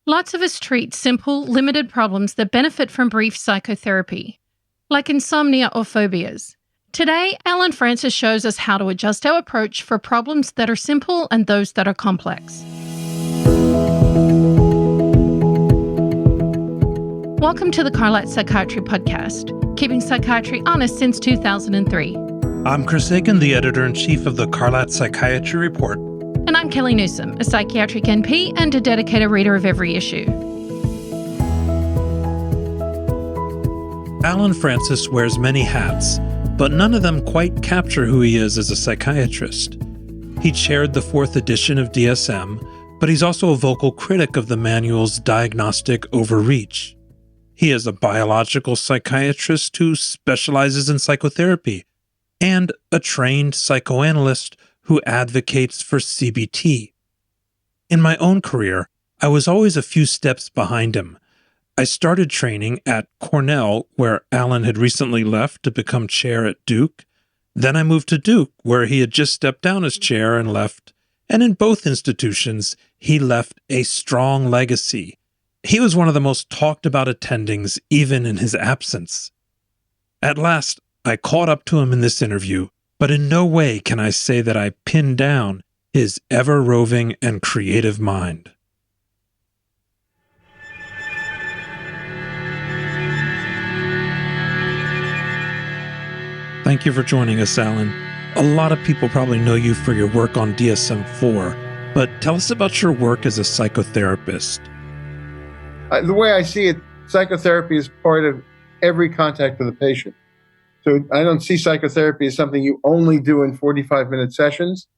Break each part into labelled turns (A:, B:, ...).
A: Lots of us treat simple, limited problems that benefit from brief psychotherapy, like insomnia or phobias. Today, Alan Francis shows us how to adjust our approach for problems that are simple and those that are complex. Welcome to the Carlat Psychiatry Podcast, keeping psychiatry honest since 2003.
B: I'm Chris Aiken, the editor-in-chief of the Carlat Psychiatry Report.
A: And I'm Kellie Newsome, a psychiatric NP and a dedicated reader of every issue.
B: Alan Francis wears many hats, but none of them quite capture who he is as a psychiatrist. He chaired the 4th edition of DSM, but he's also a vocal critic of the manual's diagnostic overreach. He is a biological psychiatrist who specializes in psychotherapy, and a trained psychoanalyst who advocates for CBT. In my own career, I was always a few steps behind him. I started training at Cornell, where Alan had recently left to become chair at Duke. Then I moved to Duke, where he had just stepped down as chair and left. And in both institutions, he left a strong legacy. He was one of the most talked about attendings, even in his absence. At last, I caught up to him in this interview, but in no way can I say that I pinned down his ever-roving and creative mind. Thank you for joining us, Alan. A lot of people probably know you for your work on DSM-IV, but tell us about your work as a psychotherapist.
C: The way I see it, psychotherapy is part of every contact with the patient. So I don't see psychotherapy as something you only do in 45-minute sessions.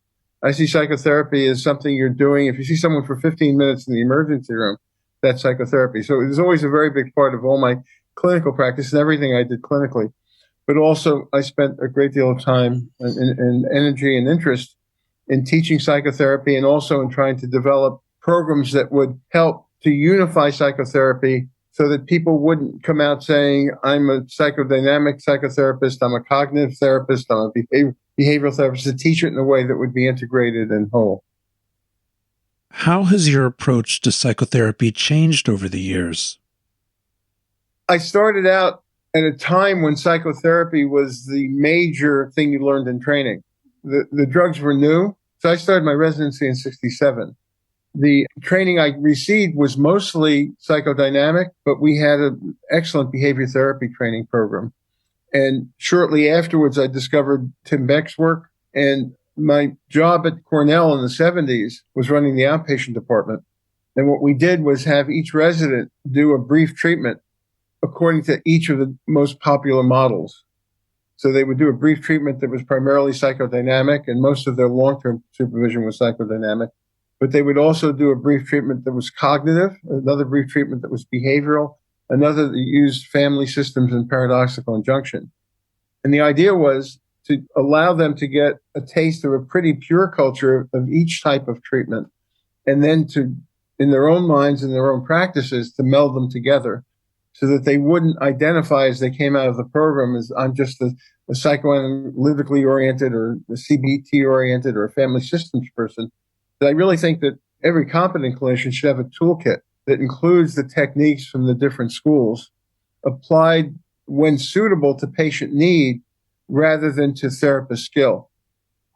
C: I see psychotherapy as something you're doing. If you see someone for 15 minutes in the emergency room, that's psychotherapy. So it was always a very big part of all my clinical practice and everything I did clinically. But also I spent a great deal of time and energy and interest in teaching psychotherapy and also in trying to develop programs that would help to unify psychotherapy so that people wouldn't come out saying, I'm a psychodynamic psychotherapist, I'm a cognitive therapist, I'm a behavioral therapist, to teach it in a way that would be integrated and whole.
B: How has your approach to psychotherapy changed over the years?
C: I started out at a time when psychotherapy was the major thing you learned in training. The drugs were new, so I started my residency in 1967. The training I received was mostly psychodynamic, but we had an excellent behavior therapy training program. And shortly afterwards, I discovered Tim Beck's work. And my job at Cornell in the 70s was running the outpatient department. And what we did was have each resident do a brief treatment according to each of the most popular models. So they would do a brief treatment that was primarily psychodynamic, and most of their long-term supervision was psychodynamic. But they would also do a brief treatment that was cognitive, another brief treatment that was behavioral, another that used family systems and paradoxical injunction. And the idea was to allow them to get a taste of a pretty pure culture of each type of treatment, and then to, in their own minds and their own practices, to meld them together so that they wouldn't identify as they came out of the program as I'm just a psychoanalytically oriented or a CBT oriented or a family systems person. I really think that every competent clinician should have a toolkit that includes the techniques from the different schools applied when suitable to patient need rather than to therapist skill.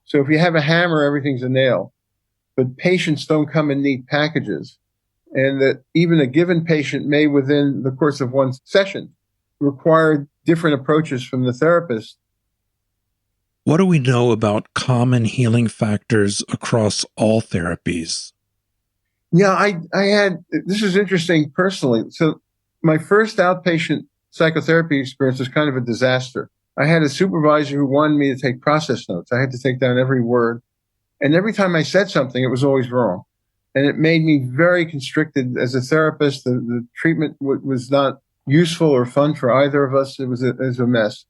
C: So if you have a hammer, everything's a nail. But patients don't come in neat packages. And that even a given patient may, within the course of one session, require different approaches from the therapist.
B: What do we know about common healing factors across all therapies?
C: Yeah, I had, this is interesting personally. So my first outpatient psychotherapy experience was kind of a disaster. I had a supervisor who wanted me to take process notes. I had to take down every word. And every time I said something, it was always wrong. And it made me very constricted as a therapist. The treatment was not useful or fun for either of us. It was a mess.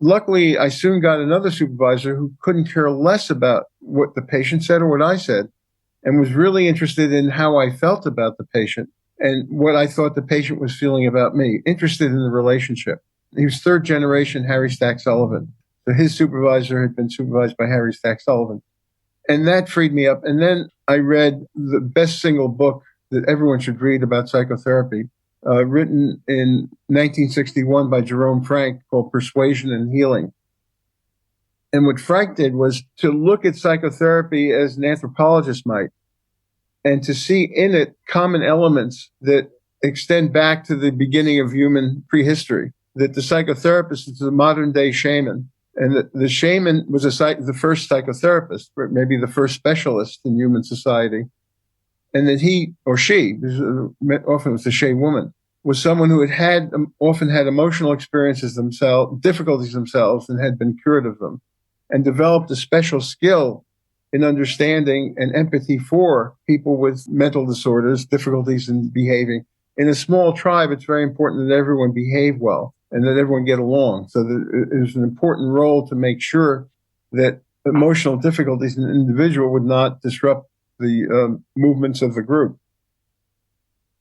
C: Luckily, I soon got another supervisor who couldn't care less about what the patient said or what I said, and was really interested in how I felt about the patient and what I thought the patient was feeling about me, interested in the relationship. He was third generation Harry Stack Sullivan. So his supervisor had been supervised by Harry Stack Sullivan. And that freed me up. And then I read the best single book that everyone should read about psychotherapy, written in 1961 by Jerome Frank, called Persuasion and Healing. And what Frank did was to look at psychotherapy as an anthropologist might, and to see in it common elements that extend back to the beginning of human prehistory, that the psychotherapist is the modern day shaman, and that the shaman was the first psychotherapist, or maybe the first specialist in human society. And that he or she, often it was a she woman, was someone who had often had emotional experiences themselves, difficulties themselves, and had been cured of them, and developed a special skill in understanding and empathy for people with mental disorders, difficulties in behaving. In a small tribe, it's very important that everyone behave well and that everyone get along. So there's an important role to make sure that emotional difficulties in an individual would not disrupt the movements of the group.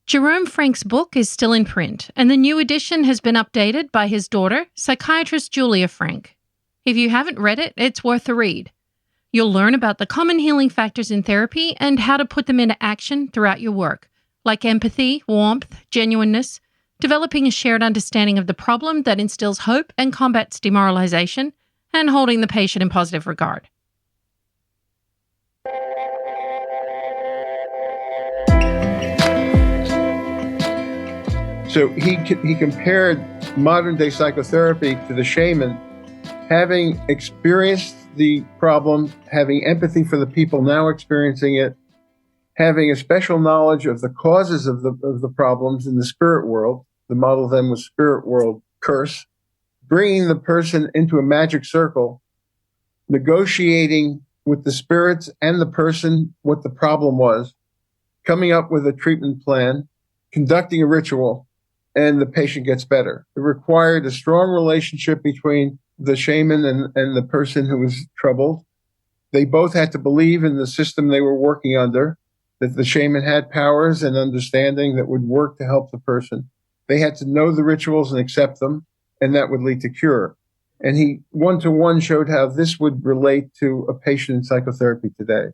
A: Jerome Frank's book is still in print, and the new edition has been updated by his daughter, psychiatrist Julia Frank. If you haven't read it, it's worth a read. You'll learn about the common healing factors in therapy and how to put them into action throughout your work, like empathy, warmth, genuineness, developing a shared understanding of the problem that instills hope and combats demoralization, and holding the patient in positive regard.
C: So he compared modern-day psychotherapy to the shaman, having experienced the problem, having empathy for the people now experiencing it, having a special knowledge of the causes of the problems in the spirit world. The model then was spirit world curse, bringing the person into a magic circle, negotiating with the spirits and the person what the problem was, coming up with a treatment plan, conducting a ritual, and the patient gets better. It required a strong relationship between the shaman and the person who was troubled. They both had to believe in the system they were working under, that the shaman had powers and understanding that would work to help the person. They had to know the rituals and accept them, and that would lead to cure. And he one-to-one showed how this would relate to a patient in psychotherapy today.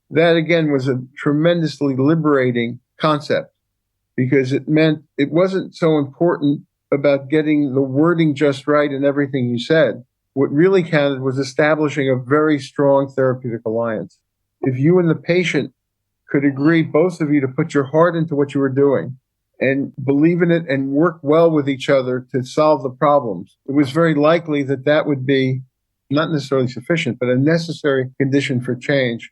C: That, again, was a tremendously liberating concept, because it meant it wasn't so important about getting the wording just right in everything you said. What really counted was establishing a very strong therapeutic alliance. If you and the patient could agree, both of you, to put your heart into what you were doing and believe in it and work well with each other to solve the problems, it was very likely that that would be not necessarily sufficient, but a necessary condition for change.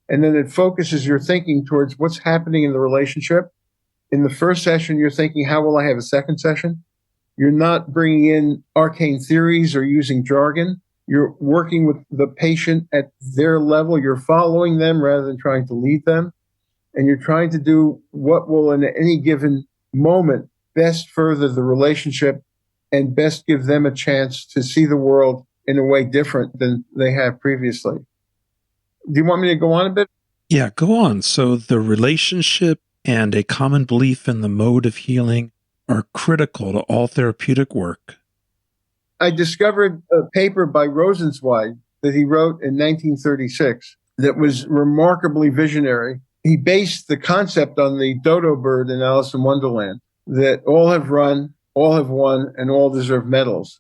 C: And then it focuses your thinking towards what's happening in the relationship. In the first session, you're thinking, how will I have a second session? You're not bringing in arcane theories or using jargon. You're working with the patient at their level. You're following them rather than trying to lead them. And you're trying to do what will, in any given moment, best further the relationship and best give them a chance to see the world in a way different than they have previously. Do you want me to go on a bit?
B: Yeah, go on. So the relationship and a common belief in the mode of healing are critical to all therapeutic work.
C: I discovered a paper by Rosenzweig that he wrote in 1936 that was remarkably visionary. He based the concept on the dodo bird in Alice in Wonderland, that all have run, all have won, and all deserve medals.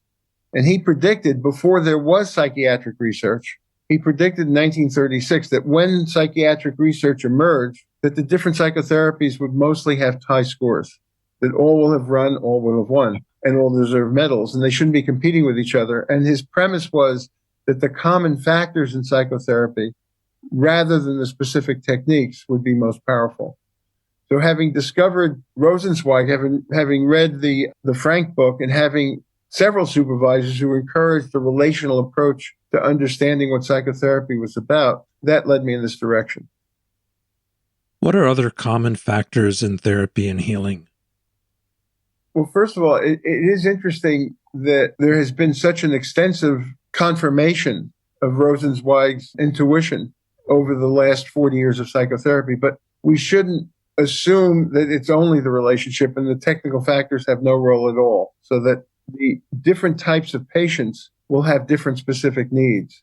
C: And he predicted, before there was psychiatric research, he predicted in 1936 that when psychiatric research emerged, that the different psychotherapies would mostly have high scores, that all will have run, all will have won, and all deserve medals, and they shouldn't be competing with each other. And his premise was that the common factors in psychotherapy, rather than the specific techniques, would be most powerful. So having discovered Rosenzweig, having read the Frank book, and having several supervisors who encouraged the relational approach to understanding what psychotherapy was about, that led me in this direction.
B: What are other common factors in therapy and healing?
C: Well, first of all, it is interesting that there has been such an extensive confirmation of Rosenzweig's intuition over the last 40 years of psychotherapy, but we shouldn't assume that it's only the relationship and the technical factors have no role at all, so that the different types of patients will have different specific needs.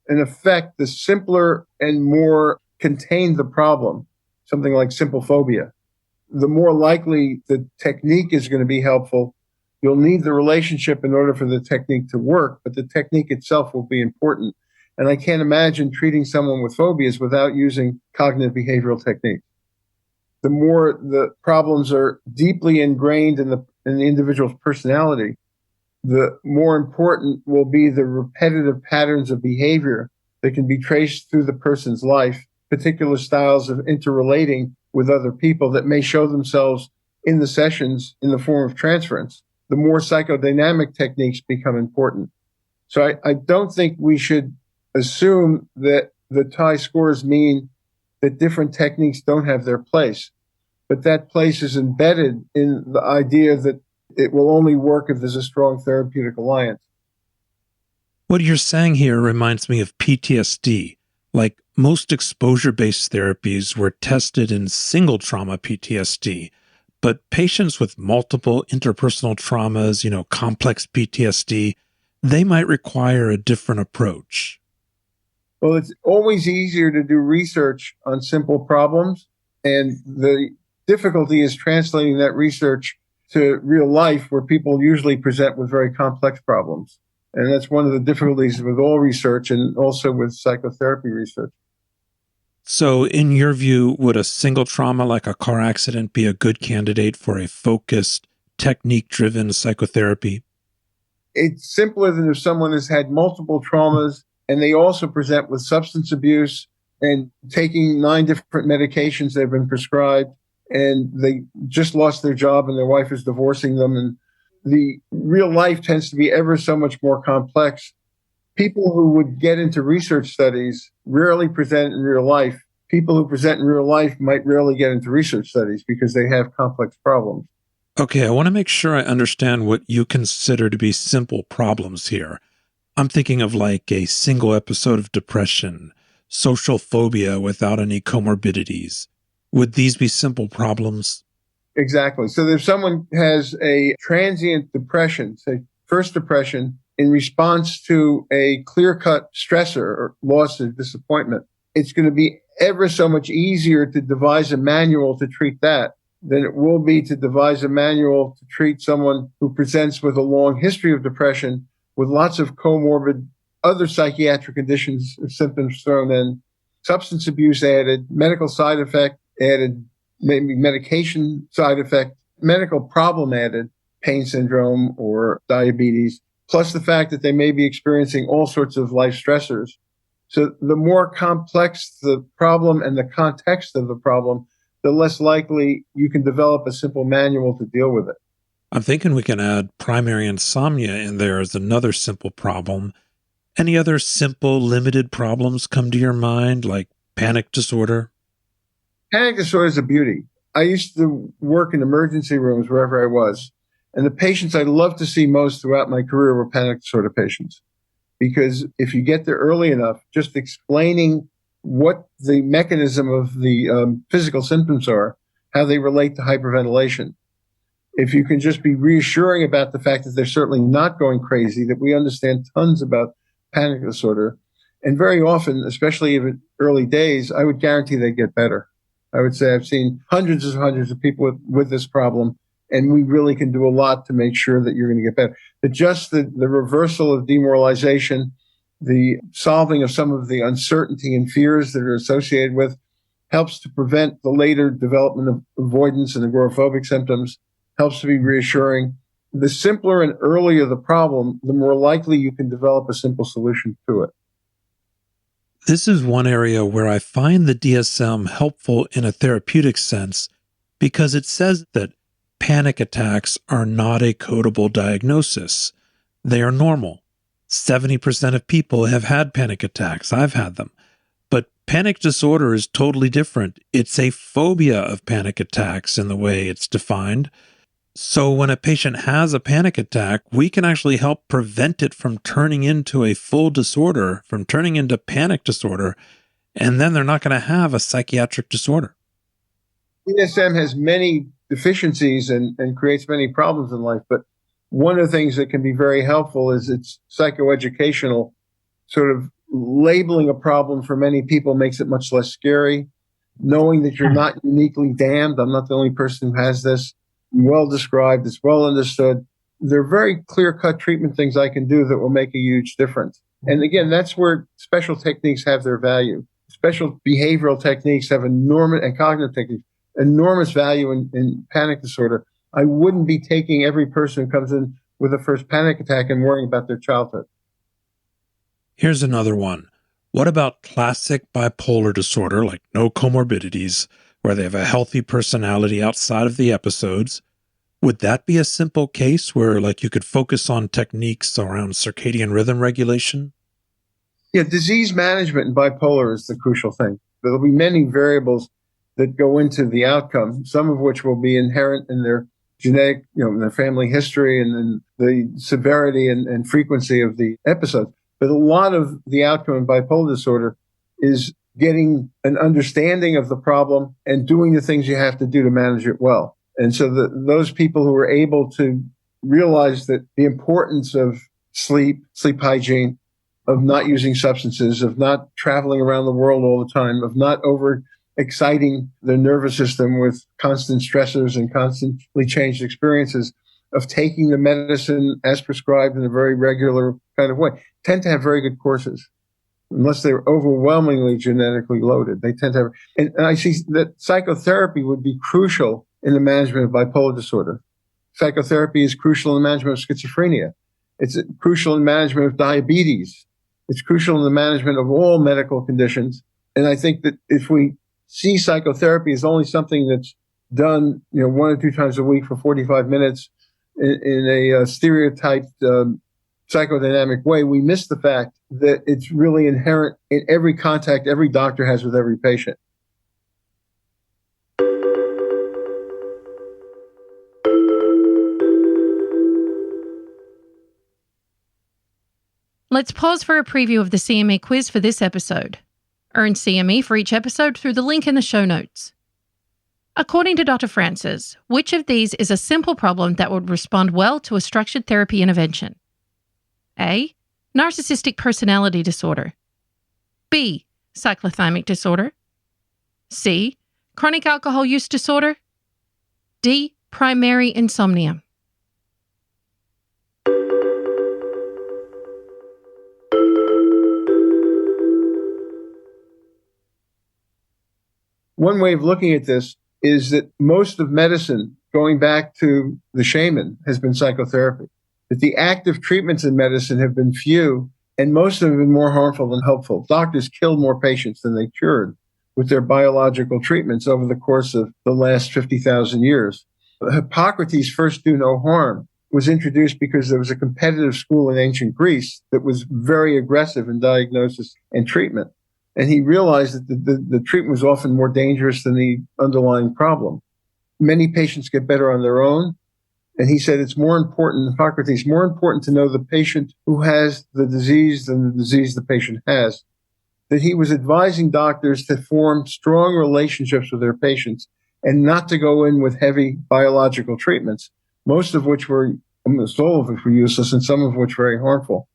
C: In effect, the simpler and more contained the problem, something like simple phobia. The more likely the technique is going to be helpful. You'll need the relationship in order for the technique to work, but the technique itself will be important. And I can't imagine treating someone with phobias without using cognitive behavioral techniques. The more the problems are deeply ingrained in the individual's personality, the more important will be the repetitive patterns of behavior that can be traced through the person's life, particular styles of interrelating with other people that may show themselves in the sessions in the form of transference. The more psychodynamic techniques become important. So I don't think we should assume that the TI scores mean that different techniques don't have their place, but that place is embedded in the idea that it will only work if there's a strong therapeutic alliance.
B: What you're saying here reminds me of PTSD. Like most exposure-based therapies were tested in single trauma PTSD, but patients with multiple interpersonal traumas, complex PTSD, they might require a different approach.
C: Well, it's always easier to do research on simple problems, and the difficulty is translating that research to real life where people usually present with very complex problems. And that's one of the difficulties with all research and also with psychotherapy research.
B: So in your view, would a single trauma like a car accident be a good candidate for a focused, technique-driven psychotherapy?
C: It's simpler than if someone has had multiple traumas and they also present with substance abuse and taking 9 different medications they've been prescribed, and they just lost their job and their wife is divorcing them. And the real life tends to be ever so much more complex. People who would get into research studies rarely present in real life. People who present in real life might rarely get into research studies because they have complex problems.
B: Okay, I want to make sure I understand what you consider to be simple problems here. I'm thinking of like a single episode of depression, social phobia without any comorbidities. Would these be simple problems?
C: Exactly. So if someone has a transient depression, say first depression, in response to a clear-cut stressor or loss or disappointment, it's going to be ever so much easier to devise a manual to treat that than it will be to devise a manual to treat someone who presents with a long history of depression with lots of comorbid other psychiatric conditions or symptoms thrown in, substance abuse added, medical side effect added, maybe medication side effect, medical problem added, pain syndrome or diabetes, plus the fact that they may be experiencing all sorts of life stressors. So the more complex the problem and the context of the problem, the less likely you can develop a simple manual to deal with it.
B: I'm thinking we can add primary insomnia in there as another simple problem. Any other simple, limited problems come to your mind, like panic disorder?
C: Panic disorder is a beauty. I used to work in emergency rooms wherever I was, and the patients I loved to see most throughout my career were panic disorder patients. Because if you get there early enough, just explaining what the mechanism of the physical symptoms are, how they relate to hyperventilation. If you can just be reassuring about the fact that they're certainly not going crazy, that we understand tons about panic disorder, and very often, especially in early days, I would guarantee they get better. I would say I've seen hundreds of people with this problem, and we really can do a lot to make sure that you're going to get better. But just the reversal of demoralization, the solving of some of the uncertainty and fears that are associated with helps to prevent the later development of avoidance and agoraphobic symptoms, helps to be reassuring. The simpler and earlier the problem, the more likely you can develop a simple solution to it.
B: This is one area where I find the DSM helpful in a therapeutic sense because it says that panic attacks are not a codable diagnosis. They are normal. 70% of people have had panic attacks. I've had them. But panic disorder is totally different. It's a phobia of panic attacks in the way it's defined. So when a patient has a panic attack, we can actually help prevent it from turning into a full disorder, from turning into panic disorder, and then they're not going to have a psychiatric disorder.
C: DSM has many deficiencies and creates many problems in life, but one of the things that can be very helpful is its psychoeducational sort of labeling a problem for many people makes it much less scary. knowing that you're not uniquely damned. I'm not the only person who has this. Well described, it's well understood. There are very clear-cut treatment things I can do that will make a huge difference. And again, that's where special techniques have their value. Special behavioral techniques have enormous, and cognitive techniques, enormous value in panic disorder. I wouldn't be taking every person who comes in with a first panic attack and worrying about their childhood.
B: Here's another one. What about classic bipolar disorder, like no comorbidities, where they have a healthy personality outside of the episodes? Would that be a simple case where, like, you could focus on techniques around circadian rhythm regulation?
C: Yeah, disease management in bipolar is the crucial thing. There'll be many variables that go into the outcome, some of which will be inherent in their genetic, in their family history and then the severity and frequency of the episodes. But a lot of the outcome in bipolar disorder is getting an understanding of the problem and doing the things you have to do to manage it well. And so those people who are able to realize that the importance of sleep hygiene, of not using substances, of not traveling around the world all the time, of not over-exciting their nervous system with constant stressors and constantly changed experiences, of taking the medicine as prescribed in a very regular kind of way, tend to have very good courses. Unless they're overwhelmingly genetically loaded, they tend to have. And I see that psychotherapy would be crucial in the management of bipolar disorder. Psychotherapy is crucial in the management of schizophrenia. It's crucial in management of diabetes. It's crucial in the management of all medical conditions. And I think that if we see psychotherapy as only something that's done, 1 or 2 times a week for 45 minutes in a stereotyped psychodynamic way, we miss the fact that it's really inherent in every contact every doctor has with every patient.
A: Let's pause for a preview of the CME quiz for this episode. Earn CME for each episode through the link in the show notes. According to Dr. Francis, which of these is a simple problem that would respond well to a structured therapy intervention? A. Narcissistic personality disorder. B. Cyclothymic disorder. C. Chronic alcohol use disorder. D. Primary insomnia.
C: One way of looking at this is that most of medicine, going back to the shaman, has been psychotherapy. That the active treatments in medicine have been few, and most of them have been more harmful than helpful. Doctors killed more patients than they cured with their biological treatments over the course of the last 50,000 years. Hippocrates' first do no harm was introduced because there was a competitive school in ancient Greece that was very aggressive in diagnosis and treatment. And he realized that the treatment was often more dangerous than the underlying problem. Many patients get better on their own. And he said it's more important, Hippocrates, more important to know the patient who has the disease than the disease the patient has. That he was advising doctors to form strong relationships with their patients and not to go in with heavy biological treatments, most of which were, almost all of which were useless and some of which very harmful.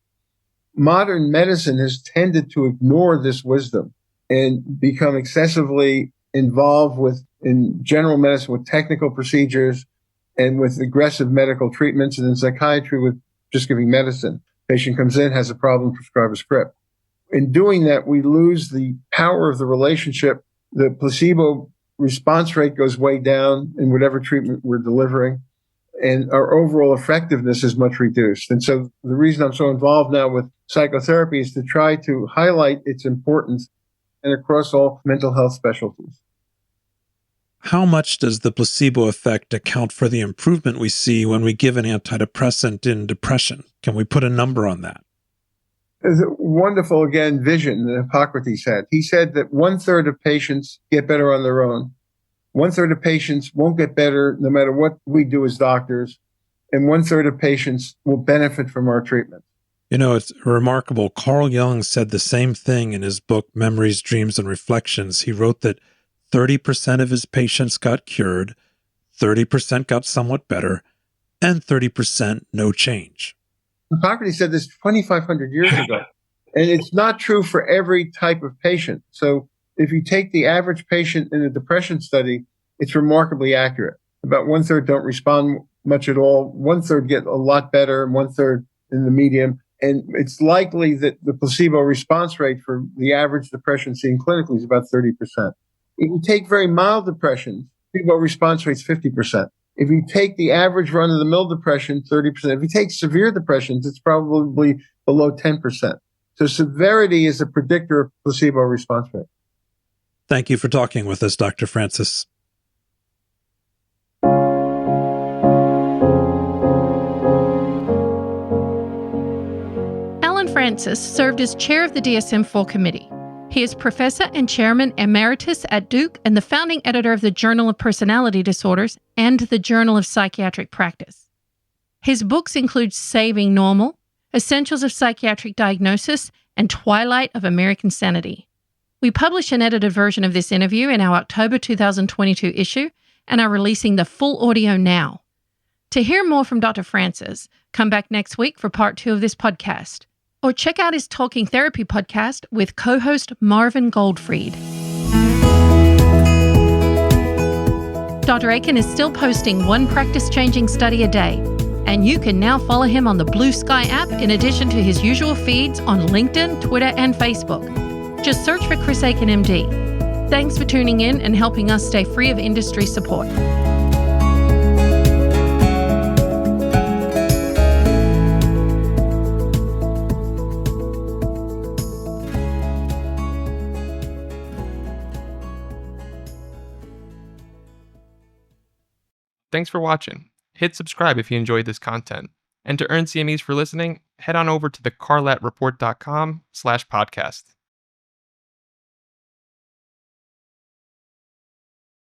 C: Modern medicine has tended to ignore this wisdom and become excessively involved in general medicine with technical procedures and with aggressive medical treatments, and in psychiatry with just giving medicine. Patient comes in, has a problem, prescribe a script. In doing that, we lose the power of the relationship. The placebo response rate goes way down in whatever treatment we're delivering, and our overall effectiveness is much reduced. And so the reason I'm so involved now with psychotherapy is to try to highlight its importance and across all mental health specialties.
B: How much does the placebo effect account for the improvement we see when we give an antidepressant in depression? Can we put a number on that?
C: There's a wonderful, again, vision that Hippocrates had. He said that 1/3 of patients get better on their own. 1/3 of patients won't get better no matter what we do as doctors. And 1/3 of patients will benefit from our treatment.
B: It's remarkable. Carl Jung said the same thing in his book, Memories, Dreams, and Reflections. He wrote that 30% of his patients got cured, 30% got somewhat better, and 30% no change.
C: Hippocrates said this 2,500 years ago. And it's not true for every type of patient. So if you take the average patient in a depression study, it's remarkably accurate. About 1/3 don't respond much at all. 1/3 get a lot better, and 1/3 in the medium. And it's likely that the placebo response rate for the average depression seen clinically is about 30%. If you take very mild depression, placebo response rate is 50%. If you take the average run-of-the-mill depression, 30%. If you take severe depressions, it's probably below 10%. So severity is a predictor of placebo response rate.
B: Thank you for talking with us, Dr. Francis.
A: Alan Francis served as chair of the DSM-IV committee. He is professor and chairman emeritus at Duke and the founding editor of the Journal of Personality Disorders and the Journal of Psychiatric Practice. His books include Saving Normal, Essentials of Psychiatric Diagnosis, and Twilight of American Sanity. We published an edited version of this interview in our October 2022 issue and are releasing the full audio now. To hear more from Dr. Francis, come back next week for part 2 of this podcast, or check out his Talking Therapy podcast with co-host Marvin Goldfried. Dr. Aiken is still posting one practice-changing study a day, and you can now follow him on the Blue Sky app in addition to his usual feeds on LinkedIn, Twitter, and Facebook. Just search for Chris Aiken, MD. Thanks for tuning in and helping us stay free of industry support.
D: Thanks for watching. Hit subscribe if you enjoyed this content. And to earn CMEs for listening, head on over to thecarlatreport.com/podcast.